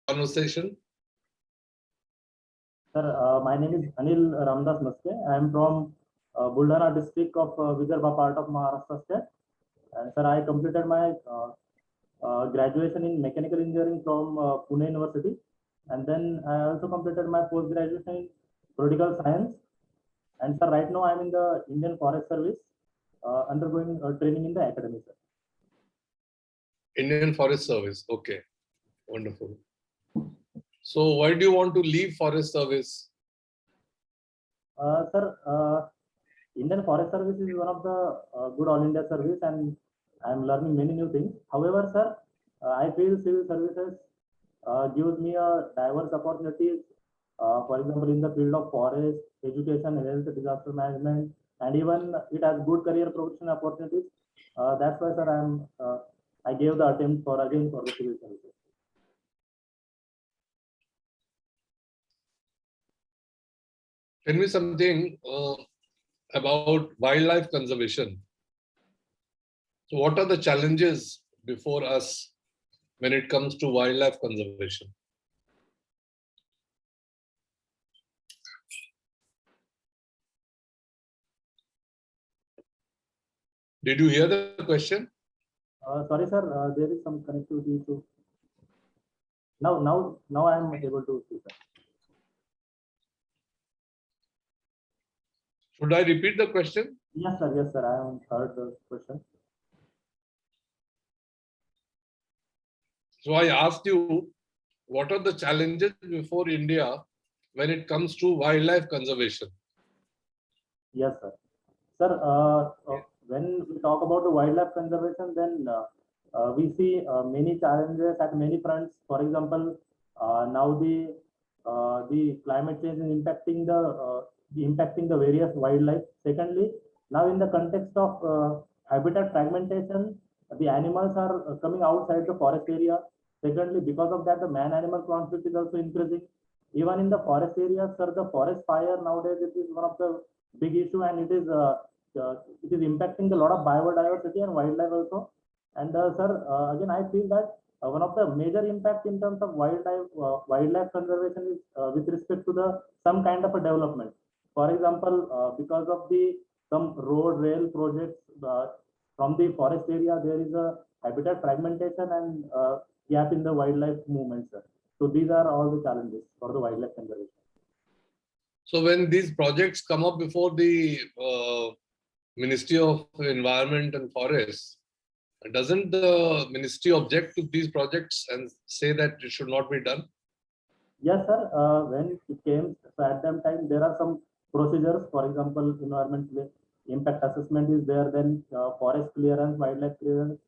conversation. Sir, my name is Anil Ramdas Maske. I am from Buldana district of Vidarbha part of Maharashtra state. And sir, I completed my graduation in mechanical engineering from Pune University. And then I also completed my post graduation in political science. And sir, right now I am in the Indian Forest Service undergoing training in the academy, sir. Indian Forest Service. Okay, wonderful. So why do you want to leave Forest Service? Sir, Indian Forest Service is one of the good all India service, and I am learning many new things. However, sir, I feel civil services gives me a diverse opportunities. For example, in the field of forest, education, health, disaster management, and even it has good career progression opportunities. That's why, sir, I gave the attempt for the civil services. Tell me something about wildlife conservation. So what are the challenges before us when it comes to wildlife conservation? Did you hear the question? Sorry, sir, there is some connectivity issue. Now I am able to see, sir. Should I repeat the question? Yes, sir. Yes, sir. I have heard the question. So I asked you, what are the challenges before India when it comes to wildlife conservation? Yes, sir. Sir, when we talk about the wildlife conservation, then we see many challenges at many fronts. For example, now the climate change is impacting the various wildlife. Secondly, now in the context of habitat fragmentation, the animals are coming outside the forest area. Secondly, because of that, the man-animal conflict is also increasing. Even in the forest areas, sir, the forest fire nowadays it is one of the big issue, and it is impacting a lot of biodiversity and wildlife also. And sir, again, I feel that one of the major impact in terms of wildlife conservation is with respect to the some kind of a development. For example, because of the some road rail projects from the forest area, there is a habitat fragmentation and gap in the wildlife movement, sir. So these are all the challenges for the wildlife conservation. So when these projects come up before the Ministry of Environment and Forests, doesn't the ministry object to these projects and say that it should not be done? Yes, sir. When it came, so at that time, there are some procedures. For example, environmental impact assessment is there, then forest clearance, wildlife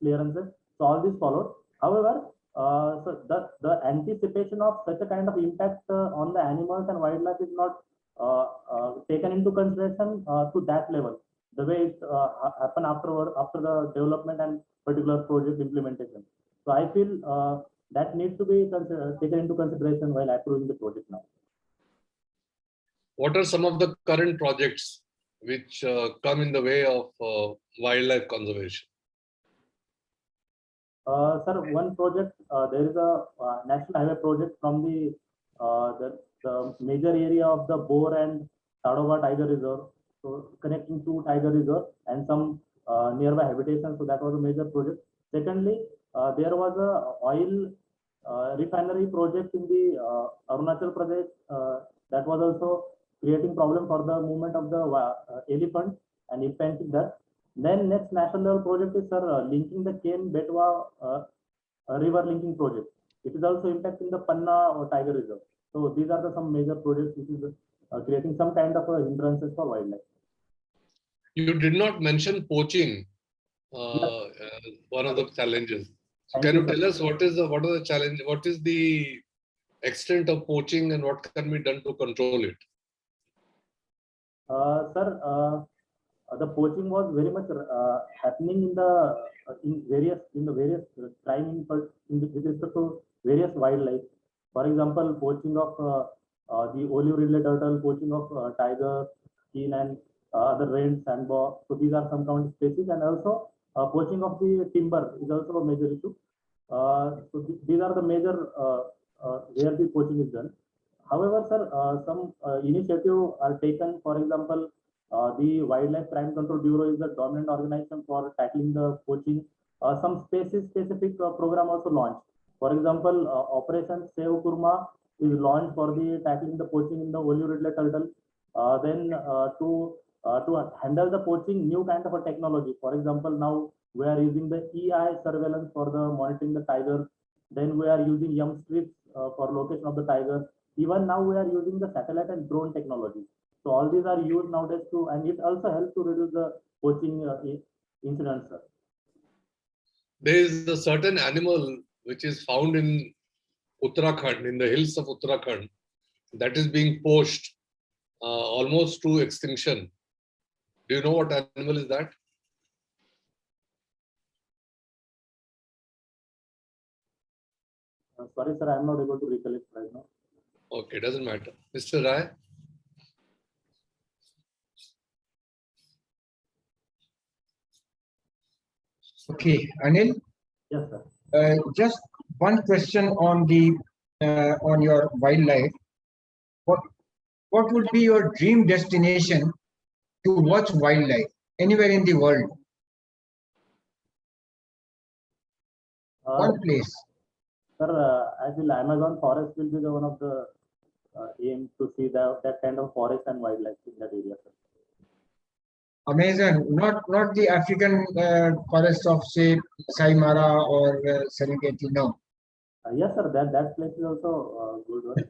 clearances. So all this followed. However, so the anticipation of such a kind of impact on the animals and wildlife is not taken into consideration to that level. The way it happened after the development and particular project implementation. So I feel that needs to be taken into consideration while approving the project now. What are some of the current projects which come in the way of wildlife conservation? Sir, one project, there is a national highway project from the major area of the Bor and Tadoba Tiger Reserve, so connecting to Tiger Reserve and some nearby habitation. So that was a major project. Secondly, there was a oil refinery project in the Arunachal Pradesh that was also creating problem for the movement of the elephant and impacting that. Then next national level project is linking the Ken Betwa river linking project. It is also impacting the Panna or Tiger Reserve. So these are some major projects which is creating some kind of hindrances for wildlife. You did not mention poaching, one of the challenges. So can you tell us what are the challenge? What is the extent of poaching and what can be done to control it? Sir, the poaching was very much happening in the various crime with respect to various wildlife. For example, poaching of the olive-ringed turtle, poaching of tiger, keen, and other rain, sandbar. So these are some kind of species, and also poaching of the timber is also a major issue. So these are the major where the coaching is done. However, sir, some initiative are taken. For example, the Wildlife Crime Control Bureau is the dominant organization for tackling the poaching. Some specific program also launched. For example, Operation Save Kurma is launched for the tackling the poaching in the Olivia turtle. Then to handle the poaching, new kind of a technology. For example, now we are using the EI surveillance for the monitoring the tigers. Then we are using YUM strips for location of the tigers. Even now we are using the satellite and drone technology. So all these are used nowadays to, and it also helps to reduce the poaching incidents, sir. There is a certain animal which is found in Uttarakhand, in the hills of Uttarakhand, that is being poached almost to extinction. Do you know what animal is that? Sorry, sir, I am not able to recollect right now. Okay, doesn't matter. Mr. Rai? Okay, Anil, Yes, sir. just one question on the on your wildlife. What would be your dream destination to watch wildlife anywhere in the world? One place. Sir, I feel Amazon forest will be the one of the aim to see that kind of forest and wildlife in that area, sir. Amazon, not the African forests of say Masai Mara or Serengeti. No. Yes, sir, that place is also good one.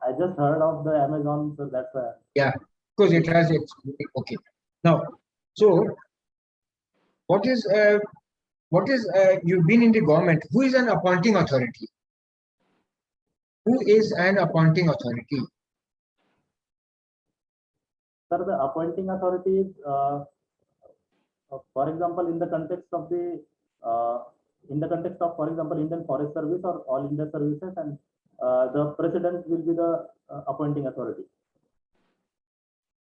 I just heard of the Amazon, so that's why. Yeah, because it has its okay. Now, so what is you've been in the government? Who is an appointing authority? Who is an appointing authority? Sir, the appointing authority is, for example, in the context of for example, Indian Forest Service or All India Services, and the president will be the appointing authority.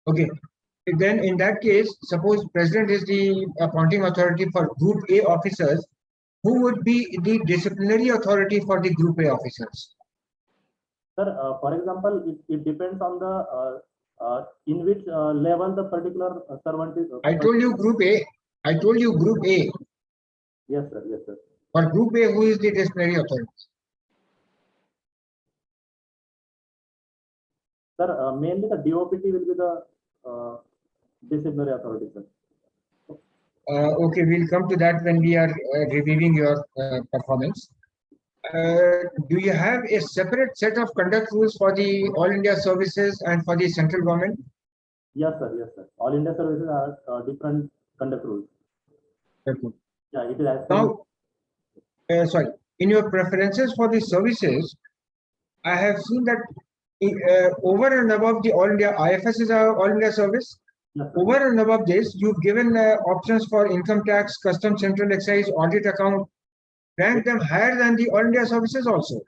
Okay. Then in that case, suppose president is the appointing authority for Group A officers, who would be the disciplinary authority for the Group A officers? Sir, for example, it depends on the in which level the particular servant is. I told you Group A. I told you Group A. Yes, sir. Yes, sir. For Group A, who is the disciplinary authority? Sir, mainly the DOPT will be the disciplinary authority, sir. Okay, we'll come to that when we are reviewing your performance. Do you have a separate set of conduct rules for the All India services and for the central government? Yes, sir. Yes, sir. All India services are different conduct rules. Okay. Yeah, it is as Now, sorry, in your preferences for the services, I have seen that over and above the All India IFS is our All India service. yes, sir. Over and above this, you've given options for income tax, custom, central excise, audit account. Rank them higher than the All India services also.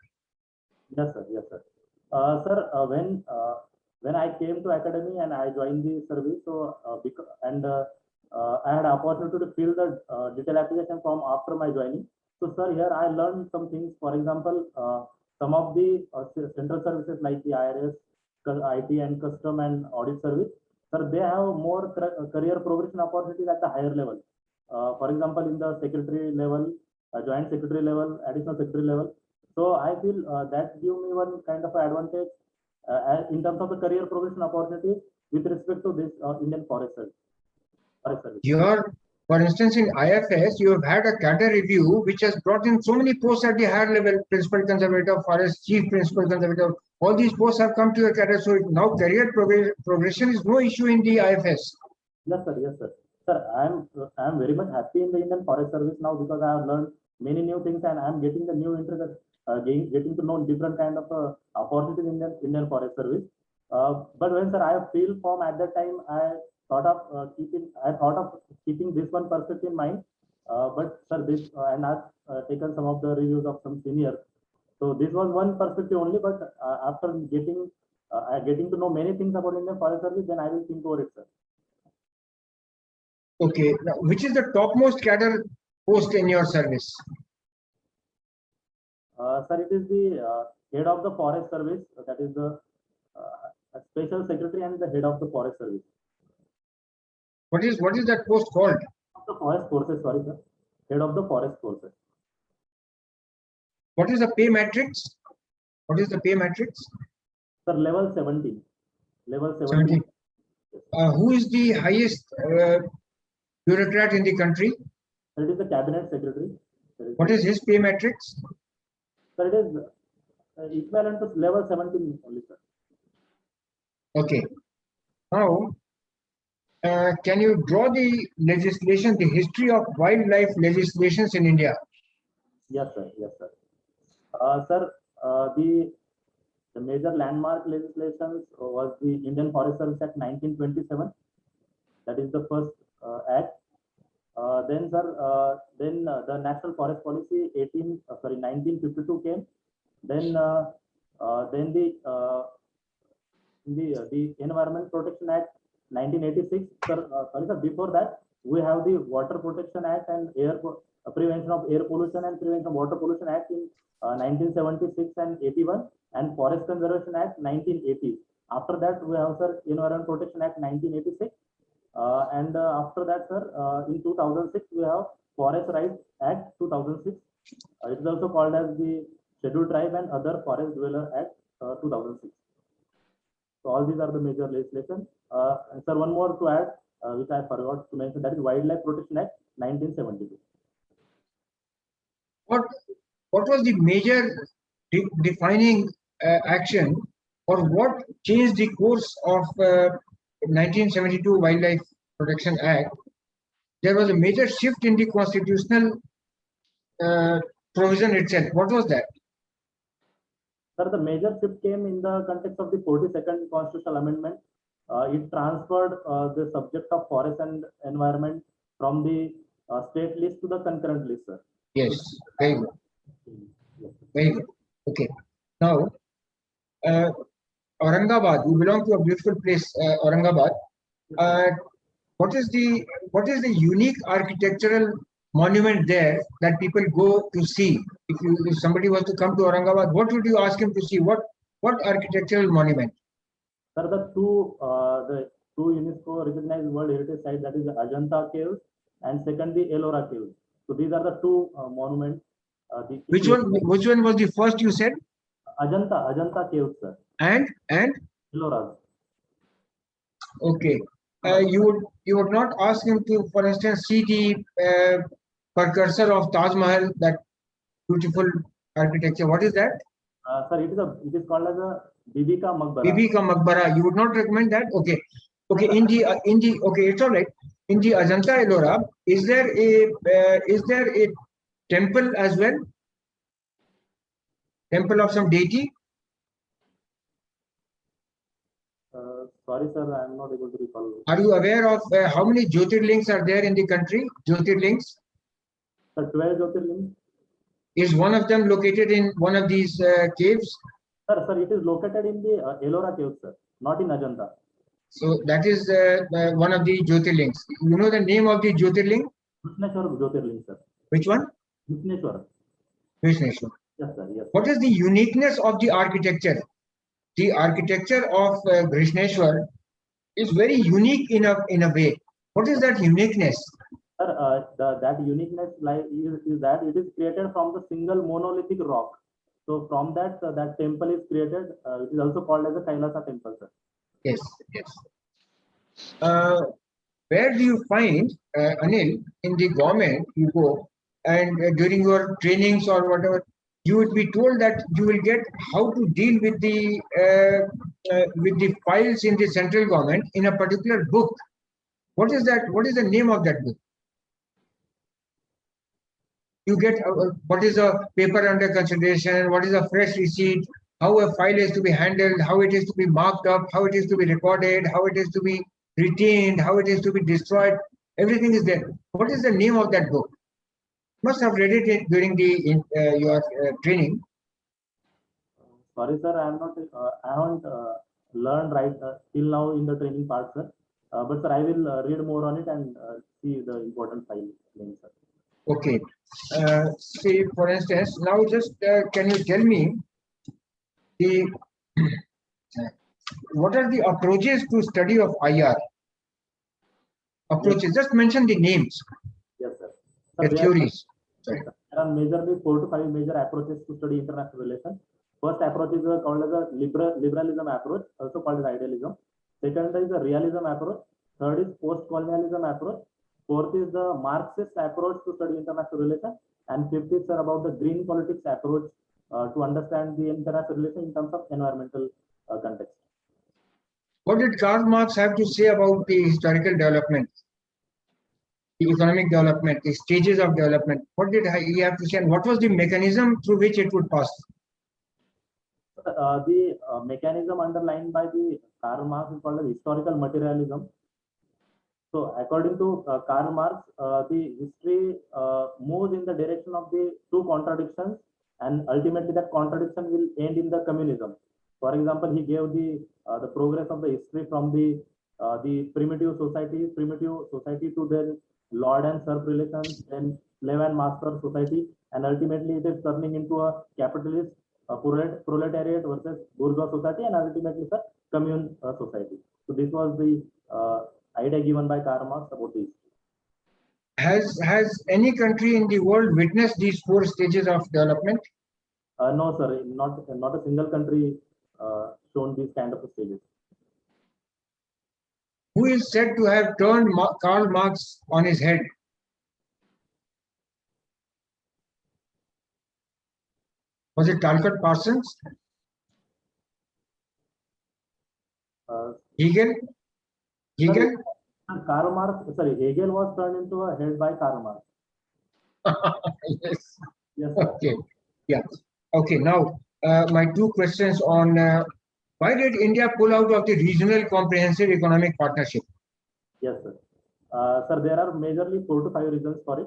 Yes, sir. Yes, sir. Sir, when I came to academy and I joined the service, so I had opportunity to fill the detailed application form after my joining. So, sir, here I learned some things. For example, some of the central services like the IRS, IT, and custom and audit service, sir, they have more career progression opportunities at the higher level. For example, in the secretary level, joint secretary level, additional secretary level. So I feel that give me one kind of advantage in terms of the career progression opportunities with respect to this Indian Forest Service. For instance, in IFS, you have had a cadre review which has brought in so many posts at the higher level: principal conservator, forest chief principal conservator. All these posts have come to your cadre. So now career progression is no issue in the IFS. Yes, sir. Yes, sir. Sir, I am very much happy in the Indian Forest Service now because I have learned many new things and I am getting the new interest, getting to know different kind of opportunities in the Indian Forest Service. But when, sir, I feel form at that time, I thought of keeping this one perspective in mind. But sir, this and I've taken some of the reviews of some seniors. So this was one perspective only. But after getting to know many things about Indian Forest Service, then I will think over it, sir. Okay, now, which is the topmost cadre post in your service? Sir, it is the head of the Forest Service, that is the Special Secretary and the head of the Forest Service. What is that post called? The Forest Forces, sorry sir, head of the Forest Forces. What is the pay matrix? What is the pay matrix? Sir, level 17. Level 17. 17. Who is the highest bureaucrat in the country? Sir, it is the Cabinet Secretary. What is his pay matrix? Sir, it is equivalent to level 17 only, sir. Okay. Now, can you draw the legislation, the history of wildlife legislations in India? Yes, sir. Yes, sir. Sir, the major landmark legislations was the Indian Forest Service Act 1927. That is the first act. Then, sir, the National Forest Policy 1952 came. Then the Environment Protection Act 1986. Sir, sorry, sir. Before that, we have the Water Protection Act and Prevention of Air Pollution and Prevention of Water Pollution Act in 1976 and 81, and Forest Conservation Act 1980. After that, we have, sir, Environment Protection Act 1986. And after that, sir, in 2006, we have Forest Rights Act 2006. It is also called as the Scheduled Tribe and Other Forest Dweller Act 2006. So all these are the major legislation. And sir, one more to add, which I forgot to mention, that is Wildlife Protection Act 1972. What was the major defining action, or what changed the course of 1972 Wildlife Protection Act? There was a major shift in the constitutional provision itself. What was that? Sir, the major shift came in the context of the 42nd Constitutional Amendment. It transferred the subject of forest and environment from the state list to the concurrent list, sir. Yes, very good. Very good. Okay. Now, Aurangabad, you belong to a beautiful place, Aurangabad. What is the unique architectural monument there that people go to see? If somebody was to come to Aurangabad, what would you ask him to see? What architectural monument? Sir, the two UNESCO recognized World Heritage Sites, that is the Ajanta Caves and second the Ellora Caves. So these are the two monuments. Which one was the first you said? Ajanta Caves, sir. And Ellora. Okay. You would not ask him to, for instance, see the precursor of Taj Mahal, that beautiful architecture. What is that? Sir, it is called as a Bibi Ka Maqbara. Bibi Ka Maqbara. You would not recommend that? Okay. Okay. Okay, it's all right. In the Ajanta Ellora, is there a temple as well? Temple of some deity? Sorry, sir, I am not able to recall. Are you aware of how many Jyotirlings are there in the country? Jyotirlings? Sir, 12 Jyotirlings. Is one of them located in one of these caves? Sir, it is located in the Ellora Caves, sir, not in Ajanta. So that is one of the Jyotirlings. You know the name of the Jyotirling? Krishneshwar Jyotirling, sir. Which one? Krishneshwar. Krishneshwar. Yes, sir. Yes. What is the uniqueness of the architecture? The architecture of Krishneshwar is very unique in a way. What is that uniqueness? Sir, that uniqueness is that it is created from the single monolithic rock. So from that, that temple is created. It is also called as a Kailasa temple, sir. Yes, yes. Where do you find, Anil, in the government, you go and during your trainings or whatever, you would be told that you will get how to deal with the files in the central government in a particular book. What is that? What is the name of that book? You get what is a paper under consideration, what is a fresh receipt, how a file is to be handled, how it is to be marked up, how it is to be recorded, how it is to be retained, how it is to be destroyed. Everything is there. What is the name of that book? Must have read it during your training. Sorry, sir, I haven't learned right till now in the training part, sir. But sir, I will read more on it and see the important file name, sir. Okay. Say, for instance, now just can you tell me the what are the approaches to study of IR? Approaches, just mention the names, Yes, sir. the Sir, theories. Sorry. there are majorly 4 to 5 major approaches to study international relations. First approach is called as a liberalism approach, also called as idealism. Second is the realism approach. Third is post-colonialism approach. Fourth is the Marxist approach to study international relations. And fifth is about the green politics approach to understand the international relations in terms of environmental context. What did Karl Marx have to say about the historical development, the economic development, the stages of development? What did he have to say, and what was the mechanism through which it would pass? The mechanism underlined by the Karl Marx is called as historical materialism. So, according to Karl Marx, the history moves in the direction of the two contradictions, and ultimately that contradiction will end in the communism. For example, he gave the progress of the history from the primitive society to the lord and serf relations, then slave and master society, and ultimately it is turning into a capitalist proletariat versus bourgeois society, and ultimately the commune society. So this was the idea given by Karl Marx about this. Has any country in the world witnessed these 4 stages of development? No, sir, not a single country shown these kind of stages. Who is said to have turned Karl Marx on his head? Was it Talcott Parsons? Hegel? Hegel? Karl Marx, sorry, Hegel was turned into a head by Karl Marx. Yes. Yes, sir. Okay. Yeah. Okay. Now, my 2 questions on why did India pull out of the regional comprehensive economic partnership? Yes, sir. Sir, there are majorly 4 to 5 reasons for it.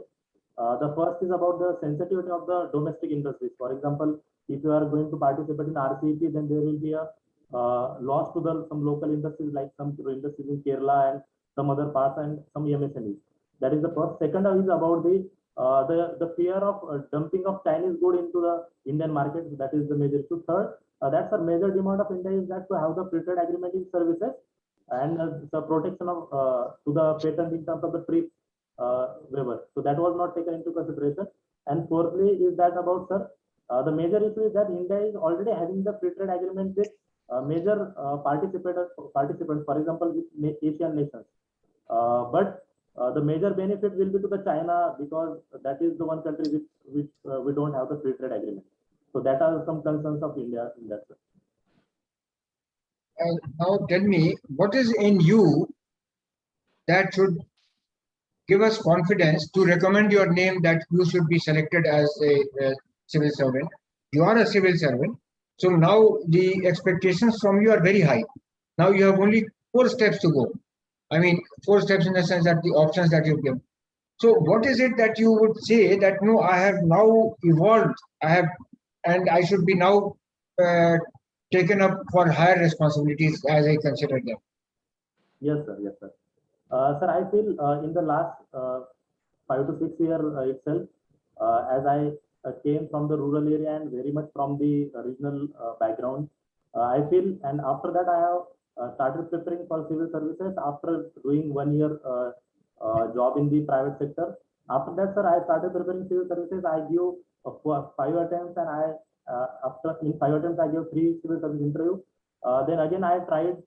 The first is about the sensitivity of the domestic industries. For example, if you are going to participate in RCEP, then there will be a loss to some local industries, like some industries in Kerala and some other parts, and some MSMEs. That is the first. Second is about the fear of dumping of Chinese good into the Indian market. That is the major issue. Third, that's a major demand of India is that to have the free trade agreement in services and the protection of to the patent in terms of the free waiver. So that was not taken into consideration. And fourthly is that about, sir, the major issue is that India is already having the free trade agreement with major participants, for example, with Asian nations. But the major benefit will be to the China, because that is the one country which we don't have the free trade agreement. So that are some concerns of India in that. Now tell me, what is in you that should give us confidence to recommend your name that you should be selected as a civil servant? You are a civil servant. So now the expectations from you are very high. Now you have only 4 steps to go. I mean, 4 steps in the sense that the options that you give. So what is it that you would say that no, I have now evolved, and I should be now taken up for higher responsibilities as I consider them? Yes, sir. Yes, sir. Sir, I feel in the last 5 to 6 years itself, as I came from the rural area and very much from the regional background, I feel, and after that I have started preparing for civil services after doing 1 year job in the private sector. After that, sir, I started preparing civil services. I give 5 attempts, and after in 5 attempts I gave 3 civil service interviews. Then again I tried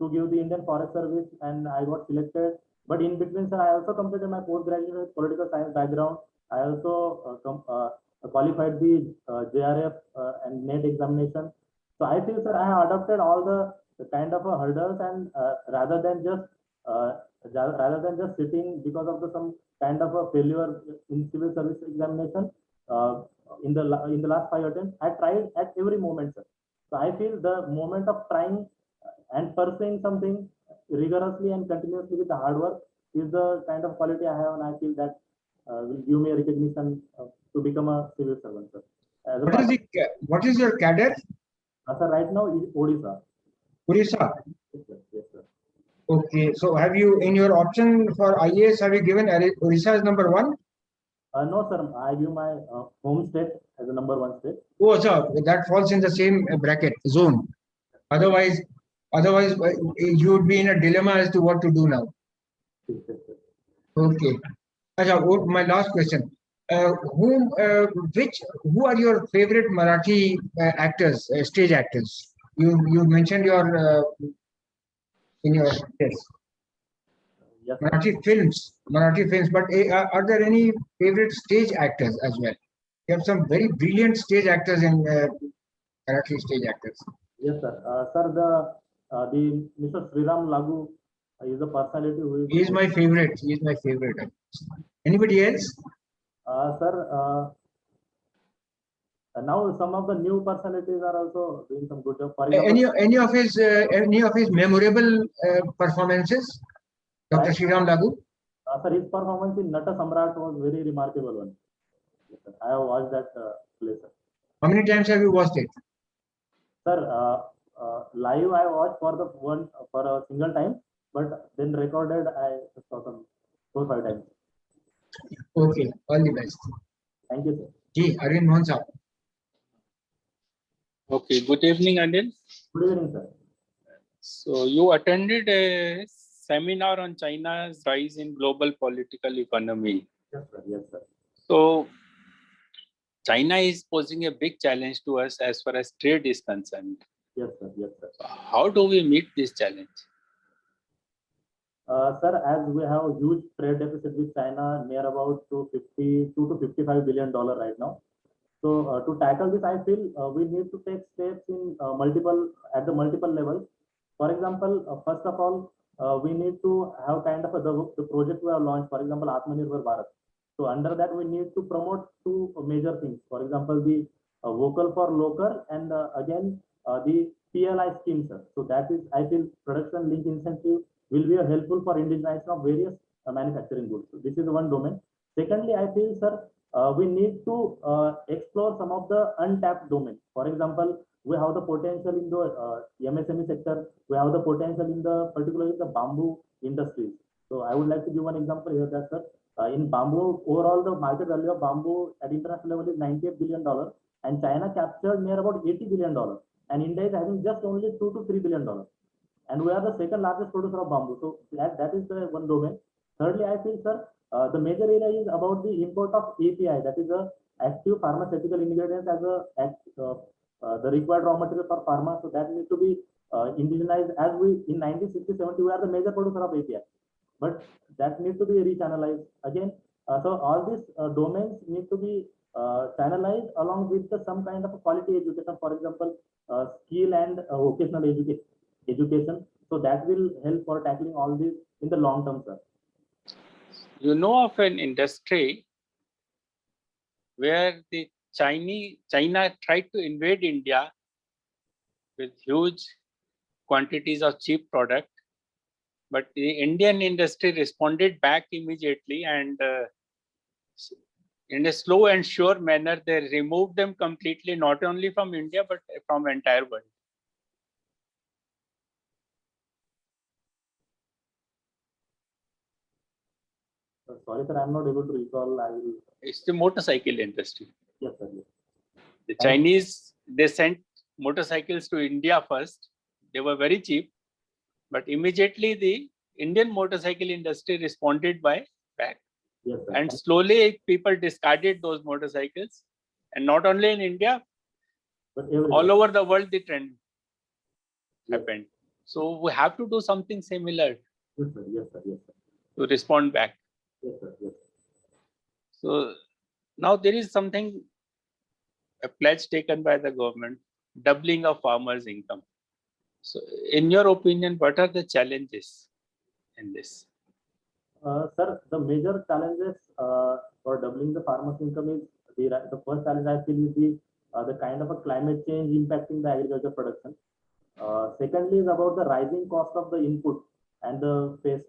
to give the Indian Forest Service, and I got selected. But in between, sir, I also completed my postgraduate with political science background. I also qualified the JRF and NET examination. So I feel, sir, I have adopted all the kind of hurdles, and rather than just sitting because of some kind of a failure in civil service examination in the last 5 attempts, I tried at every moment, sir. So I feel the moment of trying and pursuing something rigorously and continuously with the hard work is the kind of quality I have, and I feel that will give me a recognition to become a civil servant, sir. What is your cadre? Sir, right now is Odisha. Odisha. Yes, sir. Yes, sir. Okay, so have you, in your option for IAS, have you given Odisha as number 1? No, sir. I give my home state as the number one state. Oh, so that falls in the same bracket zone. Otherwise, you would be in a dilemma as to what to do now. Yes, yes, yes. Okay. Acha, my last question. Who are your favorite Marathi actors, stage actors? You mentioned your in your yes, Yes, sir. Marathi films. But are there any favorite stage actors as well? You have some very brilliant stage actors in Marathi stage actors. Yes, sir. Sir, the Mr. Sriram Lagu is the personality who is. He is my favorite. He is my favorite. Anybody else? Sir, now some of the new personalities are also doing some good job. For example, Any of his memorable performances? Dr. Right. Sriram Lagu. sir, his performance in Nata Samrat was very remarkable one. Yes, sir. I have watched that play, sir. How many times have you watched it? Sir, live I watched for a single time, but then recorded I saw some 4-5 times. Okay, all the best. Thank you, sir. Ji, Arvind Mohan Saab. Okay, good evening, Anil. Good evening, sir. So you attended a seminar on China's rise in global political economy. Yes, sir. Yes, sir. So China is posing a big challenge to us as far as trade is concerned. Yes, sir. Yes, sir. How do we meet this challenge? Sir, as we have a huge trade deficit with China, near about to $52 to $55 billion right now. So to tackle this, I feel we need to take steps in at the multiple levels. For example, first of all, we need to have kind of the project we have launched. For example, Atmanirbhar Bharat. So under that, we need to promote two major things. For example, the vocal for local, and again the PLI scheme, sir. So that is, I feel, production link incentive will be helpful for indigenization of various manufacturing goods. So this is one domain. Secondly, I feel, sir, we need to explore some of the untapped domains. For example, we have the potential in the MSME sector. We have the potential in particularly the bamboo industries. So I would like to give one example here that, sir, in bamboo, overall the market value of bamboo at international level is $98 billion, and China captured near about $80 billion, and India is having just only $2 to $3 billion. And we are the second largest producer of bamboo. So that is the one domain. Thirdly, I feel, sir, the major area is about the import of API, that is the active pharmaceutical ingredients as the required raw material for pharma. So that needs to be indigenized, as we in 1960-70 we are the major producer of API, but that needs to be rechannelized again. So all these domains need to be channelized along with some kind of a quality education. For example, skill and vocational education. So that will help for tackling all this in the long term, sir. You know of an industry where the China tried to invade India with huge quantities of cheap product, but the Indian industry responded back immediately, and in a slow and sure manner, they removed them completely, not only from India, but from entire world. Sorry, sir, I'm not able to recall. I will. It's the motorcycle industry. Yes, sir. Yes. The Chinese, they sent motorcycles to India first. They were very cheap, but immediately the Indian motorcycle industry responded back. Yes, sir. And slowly people discarded those motorcycles. And not only in India, But all over the world, the trend Yes. happened. So we have to do something similar Yes, sir. Yes, sir. Yes, sir. to respond back. Yes, sir. Yes. So now there is something, a pledge taken by the government, doubling of farmers' income. So in your opinion, what are the challenges in this? Sir, the major challenges for doubling the farmers' income is the first challenge I feel is the kind of a climate change impacting the agriculture production. Secondly is about the rising cost of the input and the pest.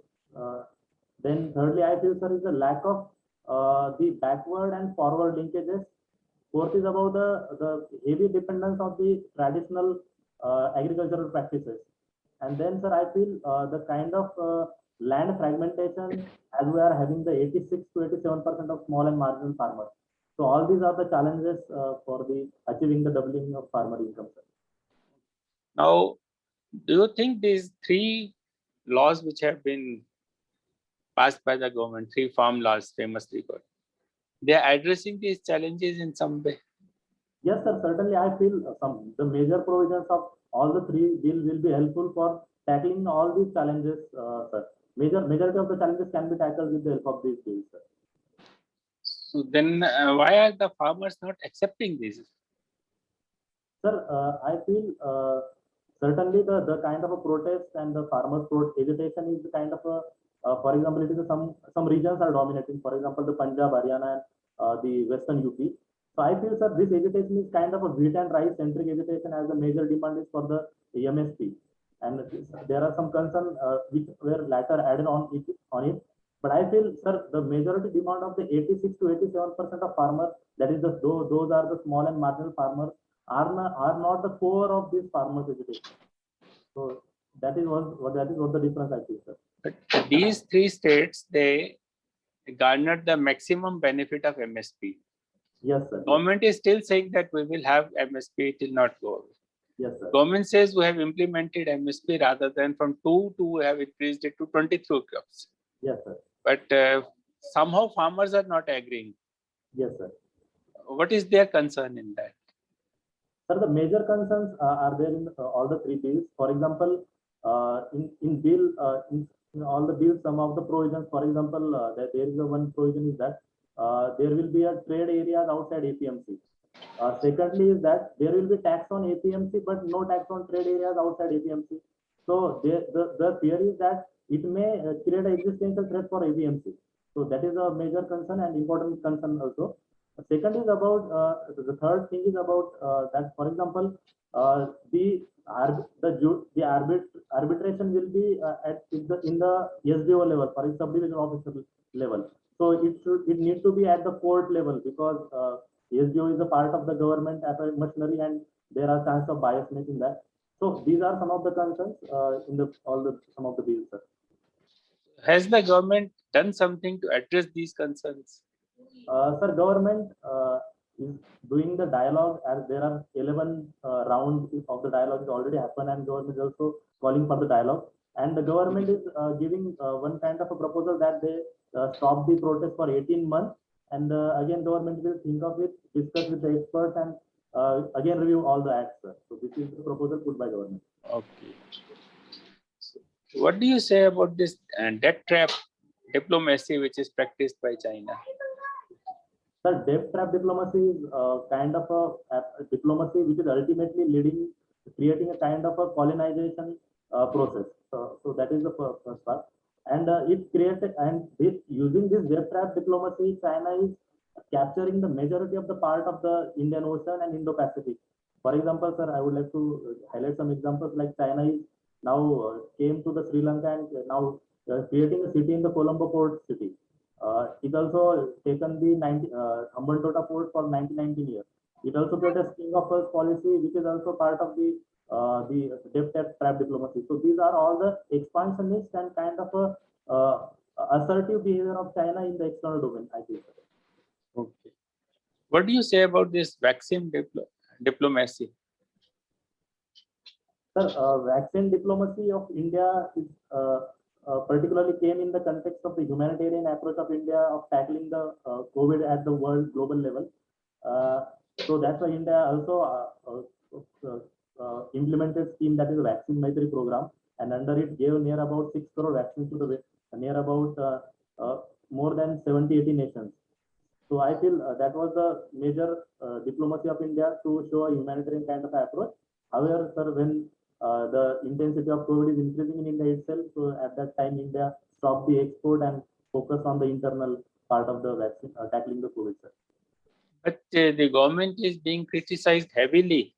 Then thirdly, I feel, sir, is the lack of the backward and forward linkages. Fourth is about the heavy dependence of the traditional agricultural practices. And then, sir, I feel the kind of land fragmentation, as we are having the 86 to 87% of small and marginal farmers. So all these are the challenges for the achieving the doubling of farmer income, sir. Now, do you think these three laws which have been passed by the government, three farm laws famously called, they are addressing these challenges in some way? Yes, sir. Certainly, I feel the major provisions of all the three bills will be helpful for tackling all these challenges, sir. Majority of the challenges can be tackled with the help of these bills, sir. So then why are the farmers not accepting this? Sir, I feel certainly the kind of a protest and the farmers' agitation is the kind of a, for example, it is some regions are dominating. For example, the Punjab, Haryana, and the Western UP. So I feel, sir, this agitation is kind of a wheat and rice centric agitation, as the major demand is for the MSP, and there are some concerns which were later added on it. But I feel, sir, the majority demand of the 86 to 87% of farmers, that is those are the small and marginal farmers, are not the core of this farmers education. So that is what the difference I feel, sir. But these three states, they garnered the maximum benefit of MSP. Yes, sir. Government is still saying that we will have MSP, it will not go away. Yes, sir. Government says we have implemented MSP rather than from 2 to we have increased it to 23 crops. Yes, sir. But somehow farmers are not agreeing. Yes, sir. What is their concern in that? Sir, the major concerns are there in all the three bills. For example, in all the bills, some of the provisions, for example, there is a one provision is that there will be a trade areas outside APMC. Secondly, is that there will be tax on APMC, but no tax on trade areas outside APMC. So the theory is that it may create an existential threat for APMC. So that is a major concern and important concern also. Second is about the third thing is about that, for example, the arbitration will be in the SDO level, for example, subdivision officer level. So it needs to be at the court level, because SDO is a part of the government machinery, and there are chances of biasness in that. So these are some of the concerns in some of the bills, sir. Has the government done something to address these concerns? Sir, government is doing the dialogue, as there are 11 rounds of the dialogue is already happened, and government is also calling for the dialogue. And the government is giving one kind of a proposal that they stop the protest for 18 months, and again government will think of it, discuss with the experts, and again review all the acts, sir. So this is the proposal put by government. Okay. So what do you say about this debt trap diplomacy which is practiced by China? Sir, debt trap diplomacy is kind of a diplomacy which is ultimately creating a kind of a colonization process. So that is the first part. And using this debt trap diplomacy, China is capturing the majority of the part of the Indian Ocean and Indo-Pacific. For example, sir, I would like to highlight some examples, like China is now came to the Sri Lanka and now creating a city in the Colombo port city. It also taken the Hambantota port for 19 years. It also created a King of Pearls policy, which is also part of the debt trap diplomacy. So these are all the expansionist and kind of a assertive behavior of China in the external domain, I think. Okay. What do you say about this vaccine diplomacy? Sir, vaccine diplomacy of India is particularly came in the context of the humanitarian approach of India of tackling the COVID at the world global level. So that's why India also implemented scheme, that is a vaccine Maitri program, and under it gave near about 6 crore vaccines to the near about more than 70-80 nations. So I feel that was the major diplomacy of India to show a humanitarian kind of approach. However, sir, when the intensity of COVID is increasing in India itself, so at that time India stopped the export and focused on the internal part of the vaccine, tackling the COVID, sir. But the government is being criticized heavily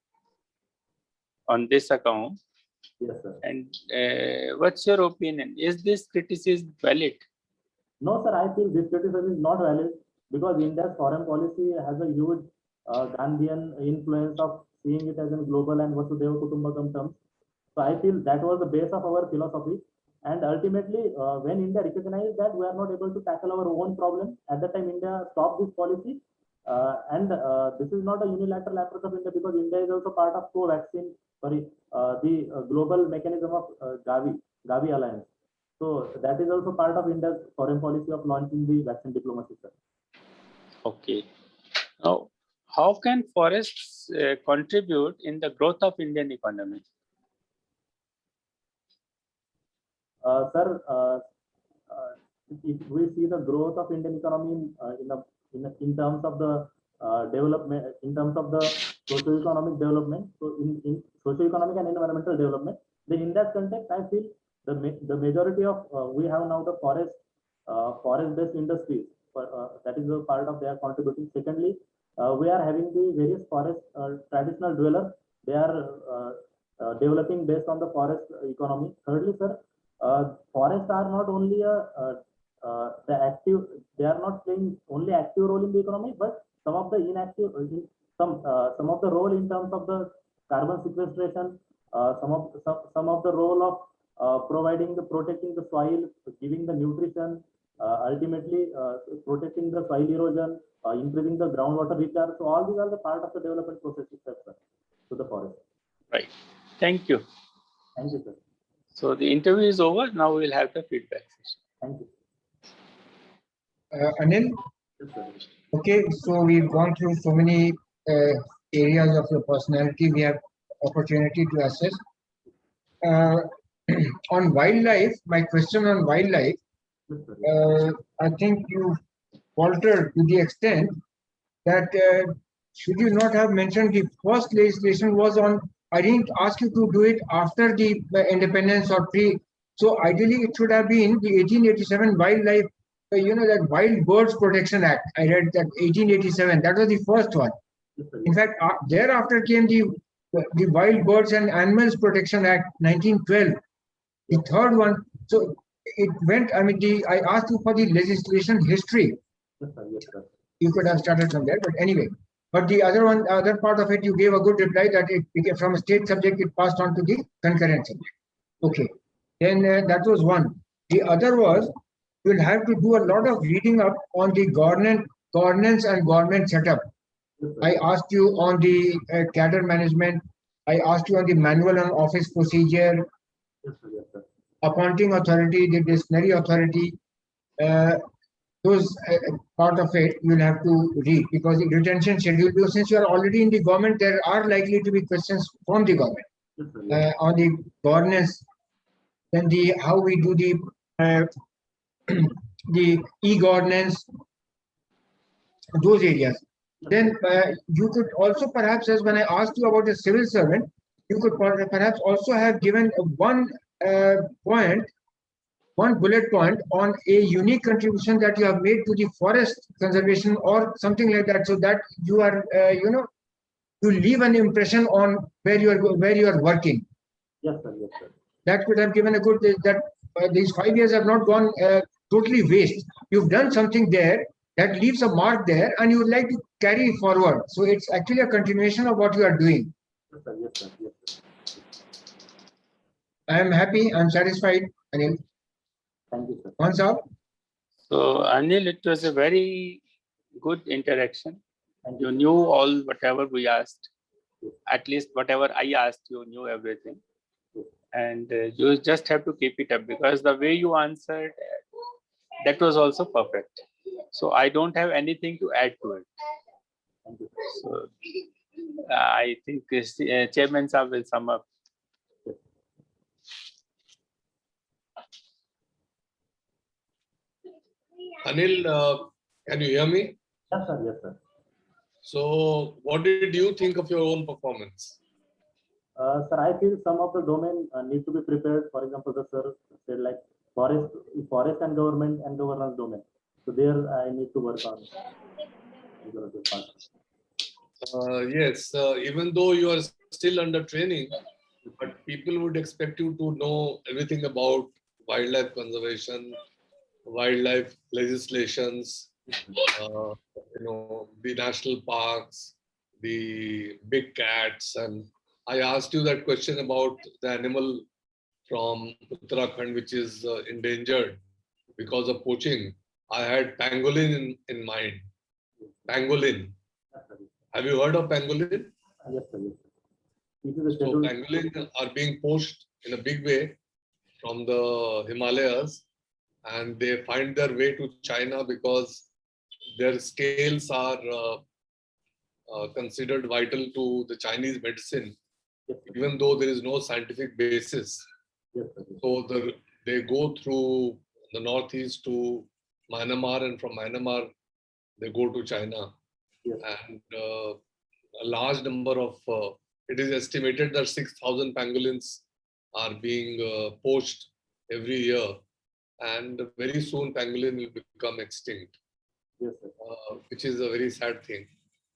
on this account. Yes, sir. And what's your opinion? Is this criticism valid? No, sir, I feel this criticism is not valid, because India's foreign policy has a huge Gandhian influence of seeing it as a global and Vasudhaiva Kutumbakam terms. So I feel that was the base of our philosophy. And ultimately, when India recognized that we are not able to tackle our own problem, at that time India stopped this policy. And this is not a unilateral approach of India, because India is also part of co-vaccine, the global mechanism of Gavi alliance. So that is also part of India's foreign policy of launching the vaccine diplomacy, sir. Okay. Now, how can forests contribute in the growth of Indian economy? Sir, if we see the growth of Indian economy in terms of the development, in terms of the socio-economic development, so in socio-economic and environmental development, then in that context, I feel the majority of we have now the forest-based industries, that is a part of they are contributing. Secondly, we are having the various forest traditional dwellers. They are developing based on the forest economy. Thirdly, sir, forests are not only the active, they are not playing only active role in the economy, but some of the inactive, some of the role in terms of the carbon sequestration, some of the role of protecting the soil, giving the nutrition, ultimately protecting the soil erosion, increasing the groundwater recharge. So all these are the part of the development processes, sir, to the forest. Right. Thank you. Thank you, sir. So the interview is over. Now we will have the feedback session. Thank you. Anil, Yes, sir. okay, so we've gone through so many areas of your personality. We have opportunity to assess. On wildlife, my question on wildlife, Yes, sir. I think you faltered to the extent that should you not have mentioned the first legislation was on, I didn't ask you to do it after the independence or pre. So ideally it should have been the 1887 Wildlife, that Wild Birds Protection Act. I read that 1887, that was the first one. Yes, sir. In fact, thereafter came the Wild Birds and Animals Protection Act 1912, the third one. So it went, I mean, I asked you for the legislation history. Yes, sir. Yes, sir. You could have started from there, but anyway. But the other part of it, you gave a good reply that it became from a state subject, it passed on to the concurrent subject. Okay, then that was one. The other was, you'll have to do a lot of reading up on the governance and government setup. Yes, sir. I asked you on the cadre management. I asked you on the manual on office procedure, Yes, sir. Yes, sir. appointing authority, the disciplinary authority. Those part of it you'll have to read, because the retention schedule, because since you are already in the government, there are likely to be questions from the government Yes, sir. Yes, on the governance, then the how we do the the e-governance, those areas. Then you could also perhaps, as when I asked you about a civil servant, you could perhaps also have given one bullet point on a unique contribution that you have made to the forest conservation or something like that, so that you are, to leave an impression on where you are working. yes, sir. Yes, sir. That could have given a good, that these 5 years have not gone totally waste. You've done something there that leaves a mark there, and you would like to carry forward. So it's actually a continuation of what you are doing. Yes, sir. Yes, sir. Yes, sir. I am happy. I'm satisfied. Anil, Thank you, sir. once out. So Anil, it was a very good interaction. Thank You you. knew all whatever we asked. At least whatever I asked, you knew everything. And you just have to keep it up, because the way you answered, that was also perfect. So I don't have anything to add to it. Thank you. So I think Chairman Saab will sum up. Anil, can you hear me? Yes, sir. Yes, sir. So, what did you think of your own performance? Sir, I feel some of the domain need to be prepared. For example, the sir said like forest and government and governance domain. So there I need to work on. Yes, even though you are still under training, but people would expect you to know everything about wildlife conservation, wildlife legislations, the national parks, the big cats. And I asked you that question about the animal from Uttarakhand, which is endangered because of poaching, I had pangolin in mind. Pangolin. Yes, sir. Have you heard of pangolin? Yes, sir. Yes, sir. It is a So scheduled. pangolin are being poached in a big way from the Himalayas, and they find their way to China because their scales are considered vital to the Chinese medicine, Yes, sir. even though there is no scientific basis. Yes, sir. So they go through the northeast to Myanmar, and from Myanmar they go to China. Yes. And a large number of, it is estimated that 6,000 pangolins are being poached every year. And very soon pangolin will become extinct, Yes, sir. which is a very sad thing.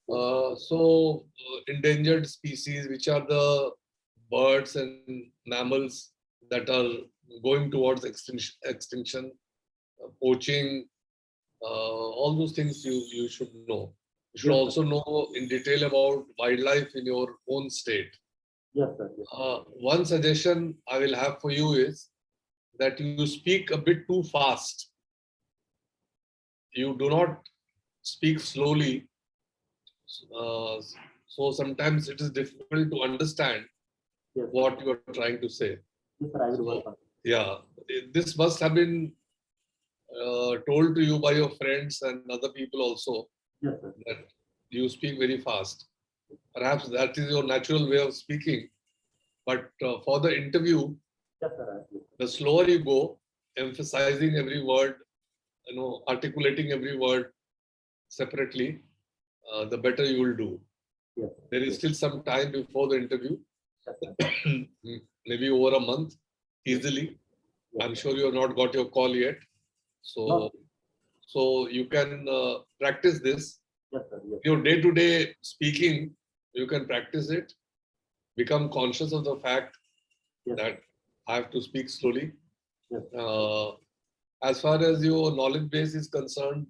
So endangered species, which are the birds and mammals that are going towards extinction, poaching, all those things you should know. You should Yes, sir. also know in detail about wildlife in your own state. Yes, sir. Yes, sir. One suggestion I will have for you is that you speak a bit too fast. You do not speak slowly. So sometimes it is difficult to understand Yes, what you are trying to say. yes, sir. I will work on it. Yeah, this must have been told to you by your friends and other people also, Yes, sir. that you speak very fast. Perhaps that is your natural way of speaking. But for the interview, Yes, sir. I will. the slower you go, emphasizing every word, articulating every word separately, the better you will do. Yes, sir. There is still some time before the interview, Yes, sir. maybe over a month, easily. I'm sure you have not got your call yet. No. So you can practice this. Yes, sir. Yes. Your day-to-day speaking, you can practice it. Become conscious of the fact Yes. that I have to speak slowly. Yes. As far as your knowledge base is concerned,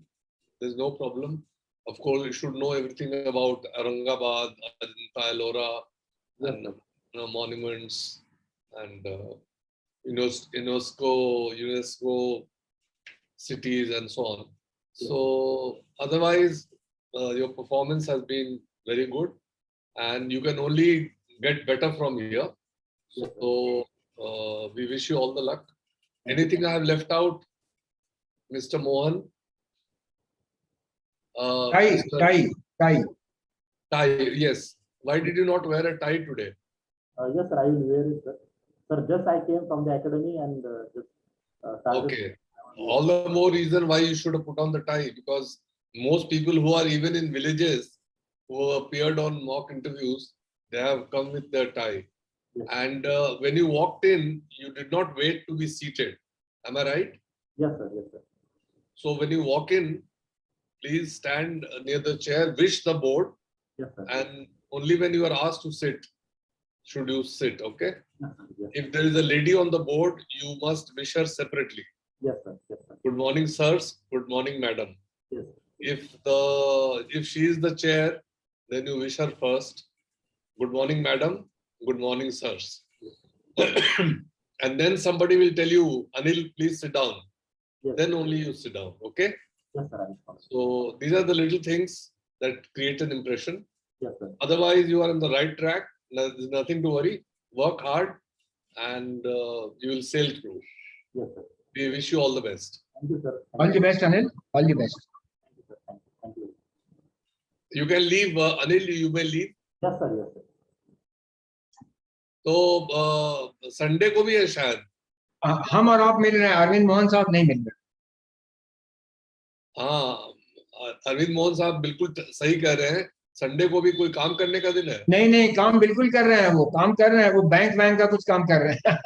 there's no problem. Of course, you should know everything about Aurangabad, Ajanta, Ellora, Yes, and sir. monuments, and UNESCO cities, and so on. So otherwise, your performance has been very good, and you can only get better from here. Yes, sir. So we wish you all the luck. Anything I have left out, Mr. Mohan? Tie, Mr. tie. Tie, yes. Why did you not wear a tie today? Yes, sir. I will wear it, sir. Sir, just I came from the academy and just started. Okay. All the more reason why you should have put on the tie, because most people who are even in villages who appeared on mock interviews, they have come with their tie. Yes. And when you walked in, you did not wait to be seated. Am I right? Yes, sir. Yes, sir. So when you walk in, please stand near the chair, wish the board, Yes, sir. and only when you are asked to sit, should you sit, okay? Yes, sir. Yes, If there is a lady on the board, you must wish her separately. yes, sir. Yes, sir. Good morning, sirs. Good morning, madam. Yes. If she is the chair, then you wish her first. Good morning, madam. Good morning, sirs. And then somebody will tell you, Anil, please sit down. Yes. Then only you sit down, okay? Yes, sir. I will follow. So these are the little things that create an impression. Yes, sir. Otherwise, you are on the right track. There's nothing to worry. Work hard, and you will sail through. Yes, sir. We wish you all the best. Thank you, sir. All the best, Anil. All the best. Thank you, sir. Thank you. You can leave, Anil. You may leave. Yes, sir. Yes, sir. तो Sunday को भी है शायद. हम और आप मिल रहे हैं, अरविंद मोहन साहब नहीं मिल रहे. हाँ, अरविंद मोहन साहब बिल्कुल सही कह रहे हैं. संडे को भी कोई काम करने का दिन है. नहीं, काम बिल्कुल कर रहे हैं. वो काम कर रहे हैं. वो बैंक का कुछ काम कर रहे हैं.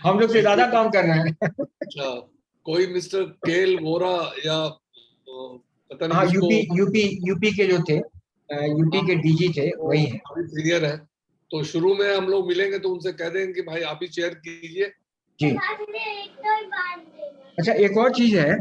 हम लोग से ज्यादा काम कर रहे हैं. अच्छा, कोई मिस्टर केल वोरा या पता नहीं. हाँ, यूपी के जो थे, यूपी के डीजी थे, वही है. सीनियर है. तो शुरू में हम लोग मिलेंगे तो उनसे कह देंगे कि भाई आप ही चेयर कीजिए. जी. अच्छा, एक और चीज है